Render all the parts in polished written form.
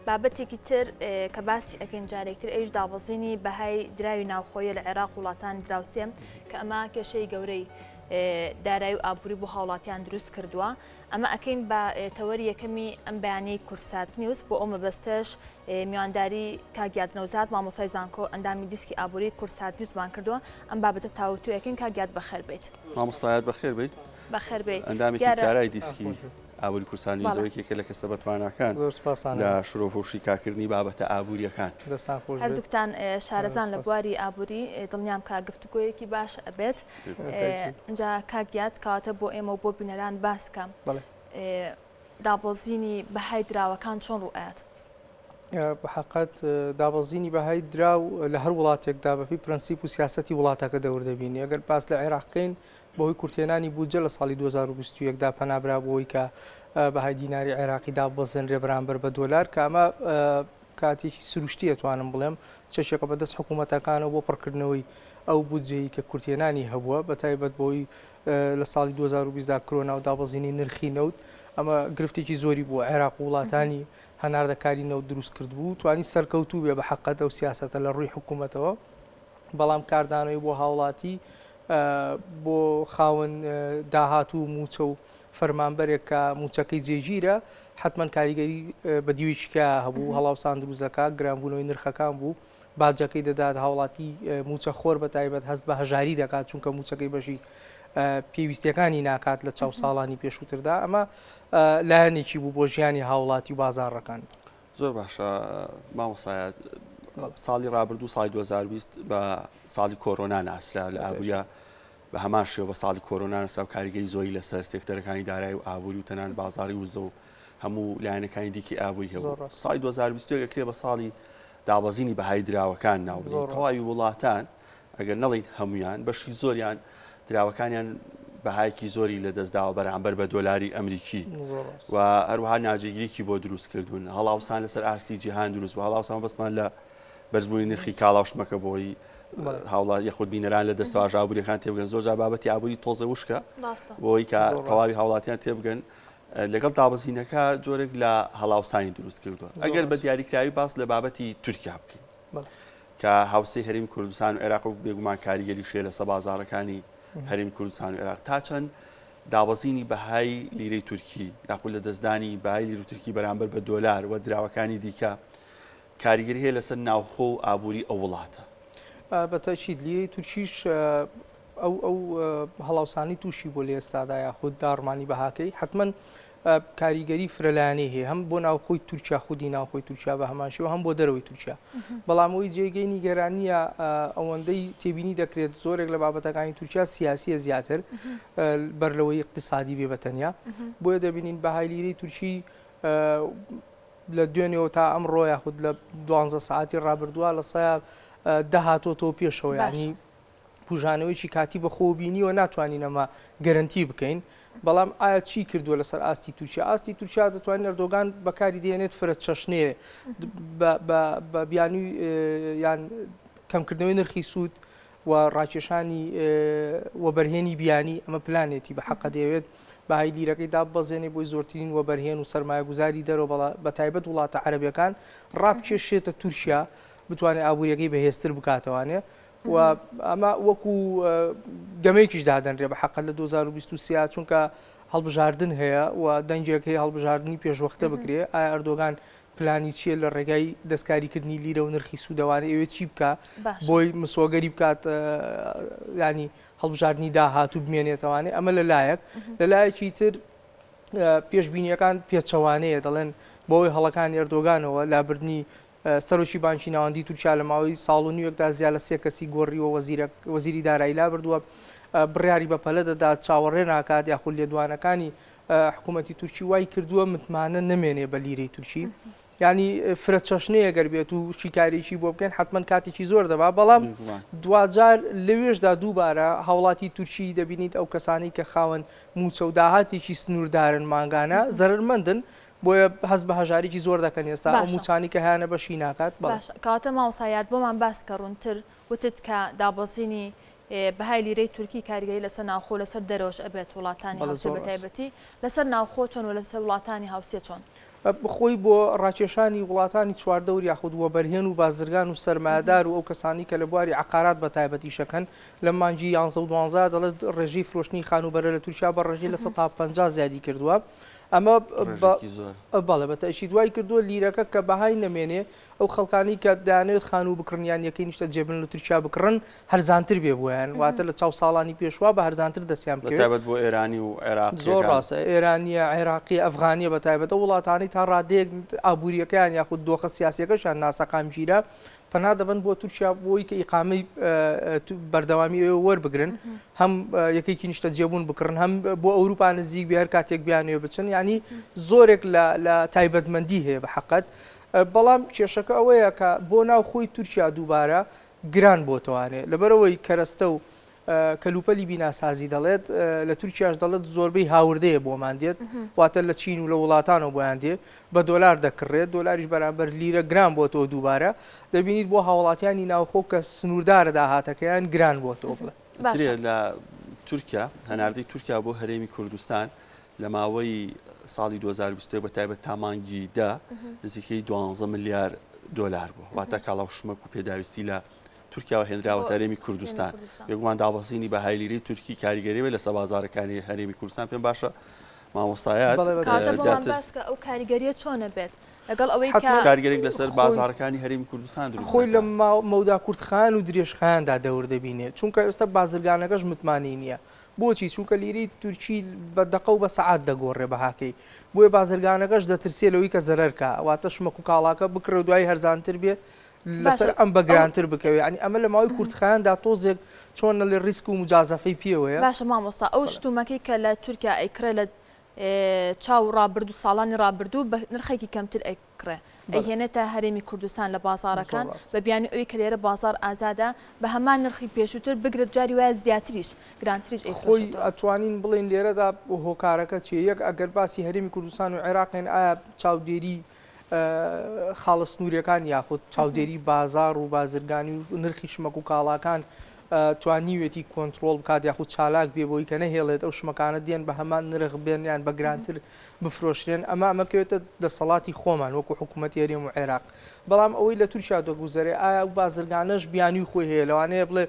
بابەتێکی تر کە باسی ئەکەین جارێکتر ئەوش دابەزینی بەهای دراوی ناوخۆیە لە عێراق وڵاتانی دراوسێ کە ئەمە کێشەی گەورەی دارایی و ئابووری بۆ هاوڵاتیان دروست کردووە. ئەمە ئەکەین بە تەوەری یەکەمی ئەم بەیانەی کورسات نیوز بۆ ئەو مەبەستەش میوانداری کاگیاد نەوزاد مامۆسای زانکۆ ئەندامی دیسکی ئابووری کورسات نیوزمان کردووە. ئەم بابەتە تاوتو یەکەین کاگیاد بەخێر بێت. مامۆستایەت بەخێر بیت. بەخێر بێت. ئەندامی کارای دیسکی ئابووری کورسانی زۆرێکێکە لە کەسە بەتوانەکان لە شرۆڤۆشی کارکردنی بابەتە ئابووریەکان. هەردووکتان شارەزان لە بواری ئابووری دڵنیام کا گفتوگۆیەکی باش ئەبێت. اینجا کاگیاد کەواتە بۆ ئێمە و بۆ بینەران باسکەم دابەزینی بەهای دراوەکان چۆن ڕوئات؟ بەحقیقت دابەزینی بەهای دراو لە هەر وڵاتێکدا بەپی پرەنسیپ و سیاسەتی وڵاتەکە دەوردەبینی. ئەگەر باس لە عێراقکەین بەهۆی کورتێنانی بوجە لە ساڵی 2021دا پەنابرا بۆی کە بەهای دیناری عێراقی دابەزێنرێ بەرامبەر بە دۆلار کە ئەمە کاتێکی سروشتی ئەتوانم بڵێم چەشێکە بەدەست حکوومەتەکانەوە بۆ پڕکردنەوەی ئەو بودجەی کە کورتێنانی هەبووە بەتایبەت بۆی لە ساڵی 2020دا کۆرۆنا و دابەزینی نرخی نەوت ئەمە گرفتێکی زۆری بووە عێراق و وڵاتانی هەناردەکاری نەوت دروست کردبوو توانی سەرکەوتوو بێ بە حەقەت ئەو سیاسەتە لە ڕووی حکوومەتەوە بەڵام کاردانەوەی بۆ هاوڵاتی بۆ خاوەن داهاتوو موچە و فەرمانبەرێک کە موچەکەی جێگیرە حتمما کاریگەری بە دیویچکە هەبوو هەڵاوسان دروستەکە گرانبوونەوەی نرخەکان بوو باجەکەی دەدات هاوڵاتی موچە خۆر بە تایبەت هەست بە هەژاری دەکات چونکە موچەکەی بەشی پێویستیەکانی ناکات لە چاو ساڵانی پێشووتردا ئەمە لایەنێکی بوو بۆ ژیانی هاوڵاتی و بازاڕەکان. زۆر باشە مامۆستایەت ساڵی ڕابردوو ساڵی 2020 بە ساڵی کۆرۆنا ناسرا لە ئابووریە بە هەمان شێوە بە ساڵی کۆرۆنا نەسا و کاریگەری زۆری لەسەر سێکتەرەکانی دارایی و ئابووری و تەنان بازاڕی وزە و هەموو لایەنەکانی دیکەی ئابووری هەبوو. ساڵی 2020 ئەکرێ بە ساڵی دابەزینی بەهای دراوەکان ناوبڕین تەواوی وڵاتان ئەگەر نەڵین هەمویان بەشی زۆریان دراوەکانیان بەهایکی زۆری لە دەستداوە بەرامبەر بە دۆلاری ئەمریکی و هەروەها ناجێگیریکی بۆ دروست کردوون هەڵاوسان لەسەر ئاستی جیهان دروست بە هەڵاوسان بەسمان لە بەرزبوونی نرخی کاڵاوشمەکە بۆی هاوڵات یەخود بینەران لە دەستەواژ ئابووریەکان تێبگەن زۆر بابەتی ئابووری تۆزە وشکە بۆی کە تەواوی هاوڵاتیان تێبگەن لەگەڵ دابەزینەکە جۆرێک لە هەڵاوسانی دروست کردووە. ئەگەر بە دیاریکراوی باس لە بابەتی تورکیا بکەین کە هاوسەی هەرێمی کوردستان و عێراق و بێگومان کاریگەری شێ لەسەر بازاڕەکانی هەرێمی کوردستان و عێراق تا چەند دابەزینی بەهای لیرەی تورکی یاخود لە دەستدانی بەهای لیرە تورکی بەرامبەر بە دۆلار و دراوەکانی دیکە کاریگەری هەیە لەسەر ناوخۆ و ئابووری ئەو وڵاتە. بەتەشید لیرەی تورکیش ئەو هەڵاوسانی تووشی بۆ لێ ئێستادا یاخود داڕمانی بەهاکەی حتمما کاریگەری فرەلایەنەی هەیە هەم بۆ ناوخۆی تورکیا خودی ناوخۆی تورکیا بە هەمان شێوە هەم بۆ دەرەوەی تورکیا بەڵام ئەوەی جێگەی نیگەرانیە ئەوەندەی تێبینی دەکرێت زۆرێک لە بابەتەکانی تورکیا سیاسیە زیاتر بەرلەوەی اقتصادی بێ بەتەنیا بۆیە دەبینین بەهای لیرەی تورکی لە دوێنێەوە تا ئەمڕۆ یاخود لە 12 ساعتی ڕابردووە لە سایە دەهاتۆتەوە پێشەوە ینی پوژانەوەیکی کاتی بەخۆبینیەوە ناتوانین ئەمە گەرنتی بکەین بەڵام ئایا چی کردووە لەسەر ئاستی تورکیا ئاستی تورکیا دەتوانین ئەردۆغان بەکاری دێنێت فرە چەشنێ بە بیانووی یان کەمکردنەوەی نرخی سوود و ڕاکێشانی وەبەرهێنی بیانی ئەمە پلانێتی بە حەقە دەوێت بەهای لیرەکەی دابەزێنێ بۆی زۆرترین وەبەرهێن و سەرمایە گوزاری دەرەوە بە تایبەت وڵاتە عەرەبیەکان ڕابکێشێتە تورکیا بتوانێت ئابووریەکەی بەهێزتر بکاتەوانێ و ئەمە وەکو گەمەیەکیش دادەنرێ بە حەقە لە 2023 چونکە هەڵبژاردن هەیە و دەنجێکەکەی هەڵبژاردننی پێشوەختە بکرێ ئایا ئەردۆغان پلانی چیە لە ڕێگای دەستکاریکردنی لیرە و نرخی سوودەوانە ئەوێت چی بکە بۆی مسۆگەری بکات ینی هەڵبژاردننی داهاتوو بمێنێتەوانێ ئەمە لەلایەک لەلایەکی تر پێشبینیەکان پێچەوانەیە دەڵێن بۆی هەڵەکانی ئەردۆغانەوە لابردنی سەرۆکی بانکی ناوەندی تورکیا لە ماوەی ساڵ و نیوەکدا زیاد لە 3 کەسی گۆڕیوە وەزیری دارایی لا بردووە بڕیاری بەپەلە دەدات چاوەڕێ ناکات یاخود لێدوانەکانی حکوومەتی تورکی وای کردووە متمانە نمێنێ بە لیرەی تورکی ینی فرە چەشنەیە گەر بێت و شیکارێکی بۆ بکەین حتمما کاتێکی زۆر دەبا بەڵام دوجار لەوێشدا دووبارە هاوڵاتی تورکی دەبینیت ئەو کەسانی کە خاوەن موچە و داهاتێکی سنووردارن مانگانە زەرمەندن بۆیە هەست بە هەژارێکی زۆر دەکەن ئێستا ئەو موچانی کە هیانە بەشی ناکات کاتە ماوەسایات بۆمان باس کەڕوونتر وتت کە دابەزینی بەهای لیرەی تورکی کاریگەری لەسەر ناوخۆ لەسەر دەرەوەش ئەبێت وڵاتانی هاوسێ بە تایبەتی لەسەر ناوخۆ چۆن و لەسەر وڵاتانی هاوسێ چۆن بخۆی بۆ ڕاکێشانی وڵاتانی چواردەوری یاخود وە بەرهێن و بازرگان و سەرمایه‌دار و ئەو کەسانی کە لە بواری عقارات بە تایبەتیشەکەن لە مانگی 11 و 12 دەڵێت ڕێژەی فرۆشتنی خانوبەرە لە تورکیا بە ڕێژەی لە 150 زیادی کردووە. ئەمە بەڵێ بە تەشی دوای کردووە لیرەکە کە بەهای نەمێنێ ئەو خەڵکانی کە دەیانوێت خانوو بکڕنیان یەکەی نیشتە جێبن لە تورکیا بکڕن هەرزانتر بێ بۆیان واتە لە چاو ساڵانی پێشوا بە هەرزانتر دەستیان بکرێت بۆ ئێرانی و عێراق زۆر ڕاستە ئێرانیە عێراقی ئەفغانیە بە تایبەتە وڵاتانی تا ڕادەیەک ئابوووریەکەیان یاخود دۆخە سیاسیەکەشان ناسەقام ژیرە پەنا دەبن بۆ تورکیا بۆی کە ئیقامەی بەردەوامی ئێوە وەربگرن هەم یەکێکی نیشتە جێبوون بکڕن هەم بۆ ئەوروپا نزیک بێ هەر کاتێک بیانوێ بچن ینی زۆرێک لە تایبەتمەندی هەیە بە حەقەت بەڵام کێشەکە ئەوەیە کە بۆ ناو خۆی تورکیا دووبارە گران بۆتەوانێت لەبەرەوەی کەرەستە و کەلوپەلی بیناسازی دەڵێت لە تورکیاش دەڵێت زۆربەی هاوردەیە بۆمان دێت واتە لە چین و لە وڵاتانەوە بۆیان دێ بە دۆلار دەکڕێت دۆلاریش بەرامبەر لیرە گران بۆتەوە دووبارە دەبینیت بۆ هاوڵاتیانی ناوخۆ کە سنووردارە داهاتەکەیان گران بۆتەوە بڵێ لە تورکیا هەناردەی تورکیا بۆ هەرێمی کوردستان لە ماوەی ساڵی 2020 بە تایبەت تامانگی نزیکەی 12 ملیار دۆلار بوو واتە کاڵاوشمەک و پێداویستی لە تورکیا هێنراوە هەرێمی کوردستان بێگومان دابەزینی بە هایلیری تورکی کاریگەری لە سەبازارەکانی هەرێمی کوردستان پێم باشە مامۆستایەت ئەو کاریگەریە چۆنە بێت لەگەڵ ئەوەی کاریگەرێک لەسەر بازارەکانی هەرێمی کوردستان دروست خۆی لە مەودا کوردخان و درێژخاندا دەور دەبینێت چونکە ئێستا بازرگانەکەش متمانی نییە بۆچی چونکە لیری تورکی بە دقە و بە سەعات دەگۆڕێ بەهاکەی بۆیە بازرگانەکەش دەترسێ لەوەی کە زەرەرکە واتە شمەک و کاڵاکە بکرە دوای هەرزانتر بێ لەسەر ئەم بەگرانتر بکەوێت ینی ئەمە لە ماوەی کوردخاندا تۆزێک چۆن لە ریسک و مجازەفەی پێوەیە باشە مامۆستا ئەو شتومەکەی کە لە تورکیا ئەیکرێ لە چاو ڕابردوو ساڵانی ڕابردوو بە نرخێکی کەمتر ئەیکرێ ئەیهێنێتە هەرێمی کوردستان لە بازارەکان بە بیانی ئەوی کە لێرە بازار ئازادە بە هەمان نرخی پێشووتر بگرێت جاری وایە زیاتریش گرانتریش خۆی ئەتوانین بڵێن لێرەدا هۆکارەکە چیە یەک ئەگەر باسی هەرێمی کوردستان و عێراقین ئایا چاودێری خاڵە سنووریەکان یاخود چاودێری بازار و بازرگانی و نرخی شمەک و کاڵاکان توانیوێتی کۆنتترۆل بکات یاخود چالاک بێ بۆی کە نەهێڵێت ئەو شمەکانە دێن بە هەمان نرخ بێنیان بە گرانتر بفرۆشرێن ئەمە بکەوێتە دەسەڵاتی خۆمان وەکو حکوومەتی هەرێم و عێراق بەڵام ئەوەی لە تورکیا دەگوزارێ ئایا ئەو بازرگانەش بیانی خۆی هەیە لەوانەیە بڵێ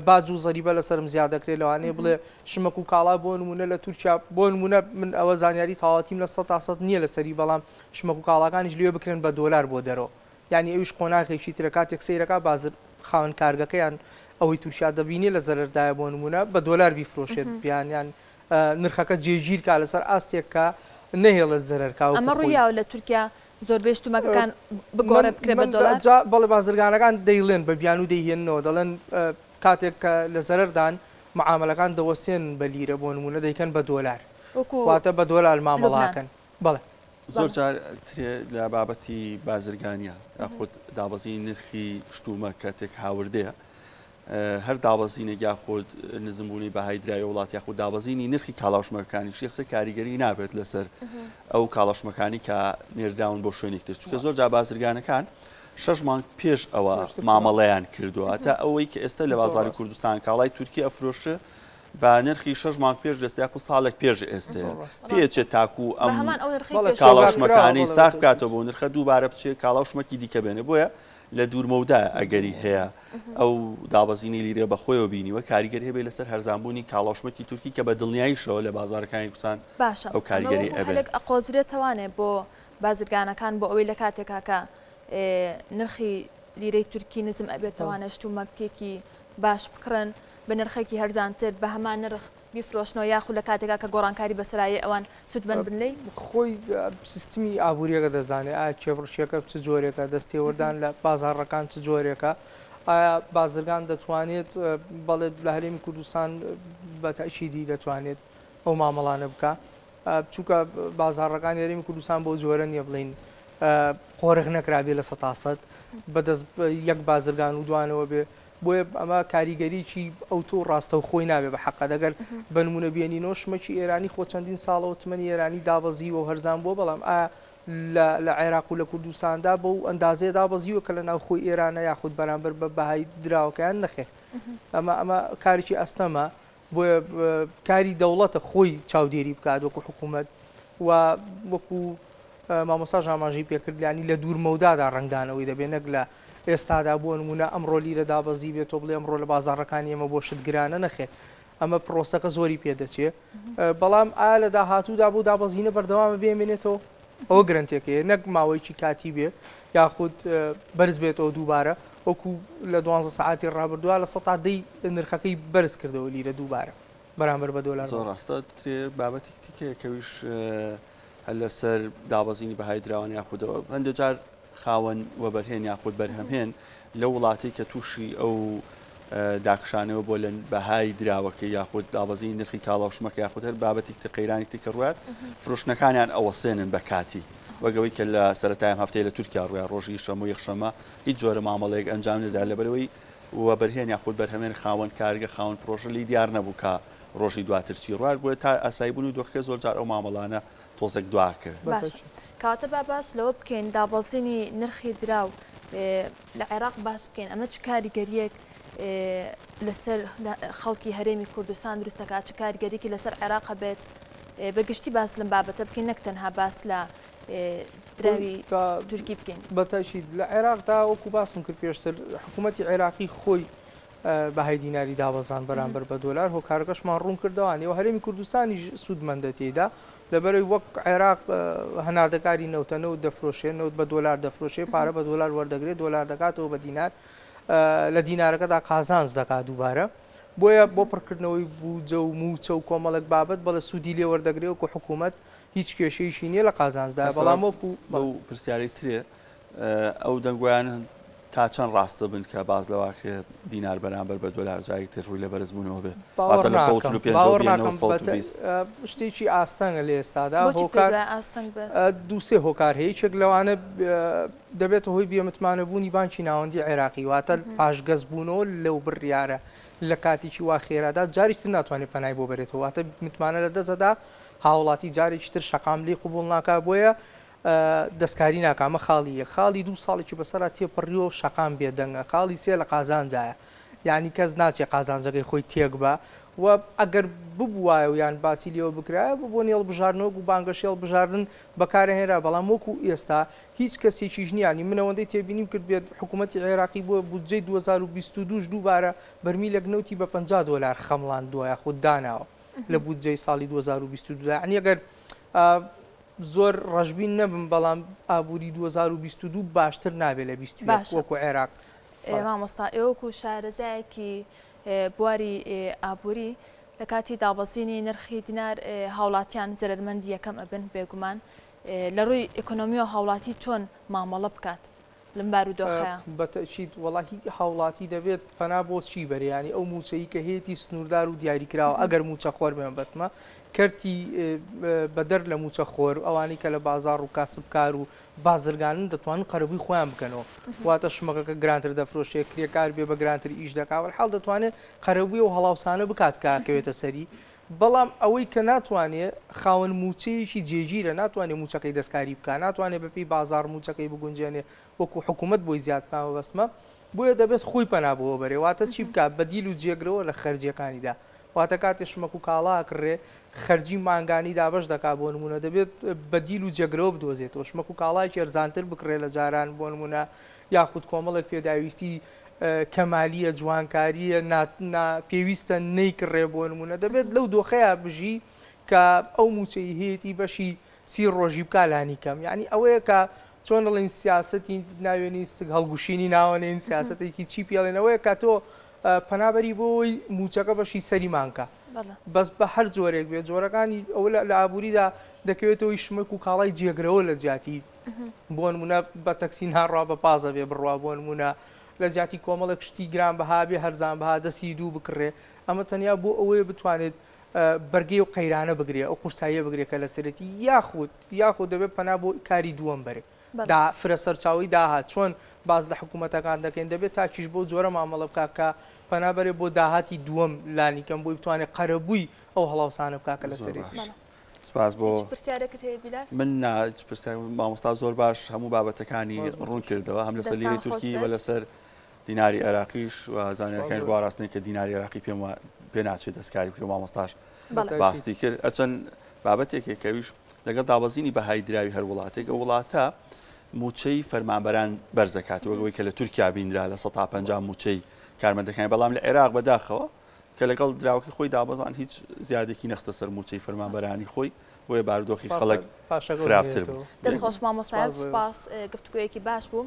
باج و زەریبە لەسرم زیاد دەکرێت لەوانەیە بڵێ شمەک و کاڵا بۆ نمونە لە تورکیا بۆ نمونە من ئەوە زانیاری تاواتیم لە 100 نییە لەسەری بەڵام شمەک و کاڵاکانیش لێ بکرێن بە دۆلار بۆ دەرەوە یعنی ئەویش قۆناغێکی ترە کاتێک سەیرەکە بازر خاوەن کارگەکەیان ئەوەی تورکیا دەبینێ لە زەرەردایە بۆ نمونە بە دۆلار بیفرۆشێت بیانیان نرخەکە جێگیر کا لەسەر ئاستێککە نەهێڵێت زەرەرکە ئەمە ڕوویاوە لە تورکیا زۆربەی شتومەکەکان بگۆڕێ بکرێت بە دۆلار بەڵێ بازرگانەکان دەیڵێن بە بیان و دەیهێننەوە دەڵێن کاتێک کە لە زەرەردان معاملەکان دەوەستێن بە لیرە بۆ نمونە دەیکەن بە دۆلار واتە بە دۆلار مامەڵاکەن بەڵێ زۆر جار لە بابەتی بازرگانیە یاخود دابەزی نرخی شتومە کاتێک هاوردەیە هەر دابەزینێک یاخود نزمبوونی بەهای درای وڵات یاخود دابەزینی نرخی کاڵاوشمەکانی شخصە کاریگەری نابێت لەسەر ئەو کاڵاوشمەکانی کە نێرداون بۆ شوێنێکتر چونکە زۆر جا بازرگانەکان 6 مانگ پێش ئەوە مامەڵەیان کردووە تا ئەوەی کە ئێستا لە بازاری کوردستان کاڵای تورکی ئەفرۆشە بە نرخی 6 مانگ پێش دەستیا و ساڵێک پێش ئێستەیە پێچێت تاکو ئەم کاڵاوشمەکانی ساف بکاتەوە بۆ نرخە دووبارە بچێت کاڵاوشمەکی دیکە بێنێ بۆیە لە دوورمەودا ئەگەری هەیە ئەو دابەزینی لیرە بەخۆیەوە بینیوە کاریگەری هەبێ لەسەر هەرزانبوونی کاڵاوشمەکی تورکی کە بە دڵنیاییشەوە لە بازارەکانی کوردستان ئەو کاریگەری ئەبێت ئەقۆزرێتەوانێت بۆ بازرگانەکان بۆ ئەوەی لە کاتێکاکە نرخی لیرەی تورکی نزم ئەبێتەوانە شتومەکێکی باش بکڕن بە نرخێکی هەرزانتر بە هەمان نرخ بیفرۆشنەوە یاخود لە کاتێکا کە گۆڕانکاری بەسرایی ئەوان سوودمەند بنلەی خۆی سیستمی ئابوووریەکە دەزانێت ئایا کێبڕشیەکە چ جۆرێکە دەستێوەردان لە بازارڕەکان چ جۆرێکە ئایا بازرگان دەتوانێت بەڵێت لە هەرێمی کوردستان بە تەئکیدی دەتوانێت ئەو مامەڵانە بکە چونکە بازارڕەکان هەرێمی کوردستان بۆ جۆرە نییە بڵین خۆرغ نەکرابێت لە 100 بەدەست یەک بازرگان و دوانەوە بێ بۆیە ئەمە کاریگەریی ئەو تۆ ڕاستە و خۆی نابێ بە حەقە دەگەر بە نمونە بێنینەوە شمەکی ئێرانی خۆ چەندین ساڵەوە تمەنی ئێرانی دابەزی و هەرزان بۆ بەڵام ئایا لە عێراق و لە کوردستاندا بۆ ئەندازەیە دابەزیوە کە لە ناو خۆی ئێرانە یاخود بەرامبەر بە بەهای دراوەکەیان نەخێ ئەمە کارێکی ئەستەمە بۆیە کاری دەوڵەتە خۆی چاودێری بکات وەکو حکوومەت و وەکو مامۆستا ئاماژەی پێکردیانی لە دوورمەودادا ڕنگدانەوەی دەبێت نەک لە ئێستادا بۆ نمونە ئەمڕۆ لیرە دابەزی بێت تۆ بڵێ ئەمڕۆ لە بازاڕەکانی ئەمە بۆ شت گرانە نەخێت ئەمە پرۆسەکە زۆری پێدەچێت بەڵام ئایا لە داهاتوودا بۆ دابەزینە بەردەوامە بێمێنێتەوە ئەوە گرنتێکەیە نەک ماوەیەکی کاتی بێ یاخود بەرز بێتەوە دووبارە وەکو لە 12 ساعتی ڕابردووە لە 100 نرخەکەی بەرز کردەوە لیرە دووبارە بەرامبەر بە دۆلار زۆر ڕاستە بابەتی تیکەیەکەویش هەر لەسەر دابەزینی بەهای دراوان یاخودەوە هەندێک جار خاوەن وەبەرهێن یاخود بەرهەمهێن لە وڵاتی کە تووشی ئەو داخشانەوە بۆ لە بەهای دراوەکە یاخود دابەزی نرخی کاڵاوشمەکە یاخود هەر بابەتی قەیرانی تکە ڕوات فرۆشتنەکانیان ئەوەسێنن بە کاتی وەگەوەی کە لە سەرەتای هەفتەیە لە تورکیا ڕویا ڕۆژی شەمە و یەخشەمە هیچ جۆرە مامەڵەیەک ئەنجام نەدا لەبەرەوەی وەبەرهێن یاخود بەرهەمێن خاوەن کارگە خاوەن پرۆژە لی دیار نەبوو کە ڕۆژی دواتر چی ڕوات بۆیە تا ئاسایبوون و دۆخەکە زۆر جار ئەو مامەڵانە تۆزێک دواکە باش کاتە با باس لەوە بکەین دابەزینی نرخی دراو لە عێراق باس بکەین ئەمە چ کاریگەریەک لەسەر خەڵکی هەرێمی کوردستان دروستەکات چ کاریگەریەکی لەسەر عێراق بێت بەگشتی باس لەم بابەتە بکەین نەک تەنها باس لە دراوی تورکی بکەین بەتەشید لە عێراقدا وەکو باسم کرد پێشتر حکوومەتی عێراقی خۆی بەهای دیناری دابەزان بەرامبەر بە دۆلار هۆکارەکەشمان ڕوون کردەوەیەوە هەرێمی کوردستانی سوودمەندە تێدا لەبەرەوەی وەک عێراق هەناردەکاری نەوتەنەوت دەفرۆشێنەوت بە دۆلار دەفرۆشێ پارە بە دۆلار وەردەگرێت دۆلار دەکاتەوە بە دینار لە دینارەکەدا قازانج دەکات دووبارە بۆیە بۆ پڕکردنەوەی بوجە و موچە و کۆمەڵک بابەت بەڵە سوودی لێ وەردەگرێت وەکو حکوومەت هیچ کێشەیەشی نییە لە قازانجدا بەڵام وەکو بەو پرسیارەی ترێ ئەو دەنگویان تا چەند ڕاستە بن کە باز لەواکە دینار بەرامبەر بە دۆلار جایەکتر ڕووی لە بەرزبوونەوە بێ شتێکی ئاستەنگە لە ئێستادا دووسێ هۆکار هەیە چێک لەوانە دەبێت هۆی بێمتمانەبوونی بانکی ناوەندی عێراقی واتە پاشگەزبوونەوە لەو بڕیارە لە کاتێکی وا خێرادا جارێکتر ناتوانێت پەنای بۆ بێتەوە واتە متمانە لە دەزەدا هاوڵاتی جارێکی تر شەقام لێ قوبوڵ ناکا بۆیە دەستکاری ناکامە خاڵیە خاڵی 2 ساڵێکی بەسەرا تێپەڕیەوە شەقام بێدەنگە خاڵی سێ لە قازانجایە یعنی کەس ناچێت قازانجەکەی خۆی تێک بە و ئەگەر ببوایە و یان باسی لێەوە بکرایە بۆ نێڵ بژاردنەوە و بانگەشێڵ بژاردن بەکارهێنرا بەڵام وەکو ئێستا هیچ کەسێکیش نیانی منەوەندەی تێبینیم کرد بێت حکوومەتی عێراقی بۆ بودجەی 2022 دووبارە بەرمیلێک نەوتی بە $50 خەمڵان دوایە خود داناوە لە بودجەی ساڵی 2022 عنی ئەگەر زۆر ڕژبین نەبم بەڵام ئابووری 2022 باشتر نابێت لە 20 وەکو عێراق مامۆستا ئێوەکو شارەزایەکی بواری ئابووری لە کاتی دابەزینی نرخی دینار هاوڵاتیان زەرمەندی یەکەم ئەبن بێگومان لە ڕووی ئۆکۆنۆمی و هاوڵاتی چۆن مامەڵە بکات لەم بارودۆخەیە بەتەچیت وەڵاهی هاوڵاتی دەبێت پەنا بۆ چی بەریانی ئەو موچەی کە هەیەی سنووردار و دیاریکراوە ئەگەر موچە خۆر بێن بەستمە کەرتی بەدەر لە موچە خۆر ئەوانی کە لە بازار و کاسبکار و بازرگانن دەتوانن قەرەبووی خۆیان بکەنەوە واتە شمەکەکە گرانتر دەفرۆشێت کرێکار بێ بە گرانتر ئیش دەکاوە حاڵ دەتوانێت قەرەبووی و هەڵاوسانە بکات کاکەوێتە سەری بەڵام ئەوەی کە ناتوانێت خاوەن موچەیەکی جێگیرە ناتوانێت موچەکەی دەستکاری بکە ناتوانێت بەپی بازار موچەکەی بگونجێنێ وەکو حکوومەت بۆی زیادماوە بەستمە بۆیە دەبێت خۆی پەنابەوە بەرێ واتە چی بکات بەدیل و جێگرەوە لە خەرجیەکانیدا واتە کاتێ شمەک و کاڵا کڕێ خەرجی مانگانی دابش دەکا بۆ نمونە دەبێت بەدیل و جێگرەوە بدۆزێتەوە شمەک و کاڵایکی ئەرزانتر بکڕێ لە جاران بۆ نمونە یاخود کۆمەڵێک پێداویستی کەمالیە جوانکاریە پێویستە نەیکڕێ بۆ نمونە دەبێت لەو دۆخەیە بژی کە ئەو موچەی هەیەی بەشی 30 ڕۆژی بکا لانی کەم یعنی ئەوەیە کە چۆن دەڵێن سیاسەتی ناوێنی سگ هەڵگوشینی ناوەنێن سیاسەتێکی چی پێڵێنەوەیە کە تۆ پەنابەری بۆی موچەکە بەشی سەریمانکە بەس بە هەر جۆرێک بێت جۆرەکانی ئەو لە ئابووریدا دەکەوێتەوەی شمەک و کاڵای جێگرەوە لە جیاتی بۆ نمونە بە تەکسی هاڕوا بە پازە بێ بڕوا بۆ نمونە لە جیاتی کۆمەڵک شتی گران بەها بێ هەرزان بەها دەستی دوو بکڕێ ئەمە تەنیا بۆ ئەوەیە بتوانێت بەرگەی و قەیرانە بگرێ ئەو قورساییە بگرێکە لە سەرەتی یاخود دەبێت پەنا بۆ کاری دووەم بەرێ دا فرە سەرچاوی داهات چۆن باز لە حکوومەتەکان دەکەین دەبێت تاکیش بۆ جۆرە مامەڵە بکاکە پەنابەرێ بۆ داهاتی دووەم لانیکەم بۆی بتوانێت قەرەبووی ئەو هەڵاوسانە بکاکە لە سەرێتی سپاس بۆ من مامۆستا زۆر باش هەموو بابەتەکانی ڕوون کردەوە هەم لەسەر لیری تورکی و لەسەر دیناری عێراقیش و زانیاریەکانیش بۆ ڕاستنی کە دیناری عێراقی پێ ناچێت دەستکاری کرد و مامۆستاش باستی کرد ئەچەند بابەتێکێک کەویش لەگەڵ دابەزینی بەهای دراوی هەر وڵاتێک ئەو وڵاتە موچەی فەرمانبەران بەرزەکات وەگەوەی کە لە تورکیا بینرا لە 150 موچەی کارمەندەکانی بەڵام لە عێراق بەداخەوە کە لەگەڵ دراوەکەی خۆی دابەزان هیچ زیادێکی نەخستە سەر موچەی فەرمانبەرانی خۆی بۆیە بارودۆخی خەڵک خراپتر بوو. دەستخۆش مامۆستای سوپاس گفتگویەکی باش بوو.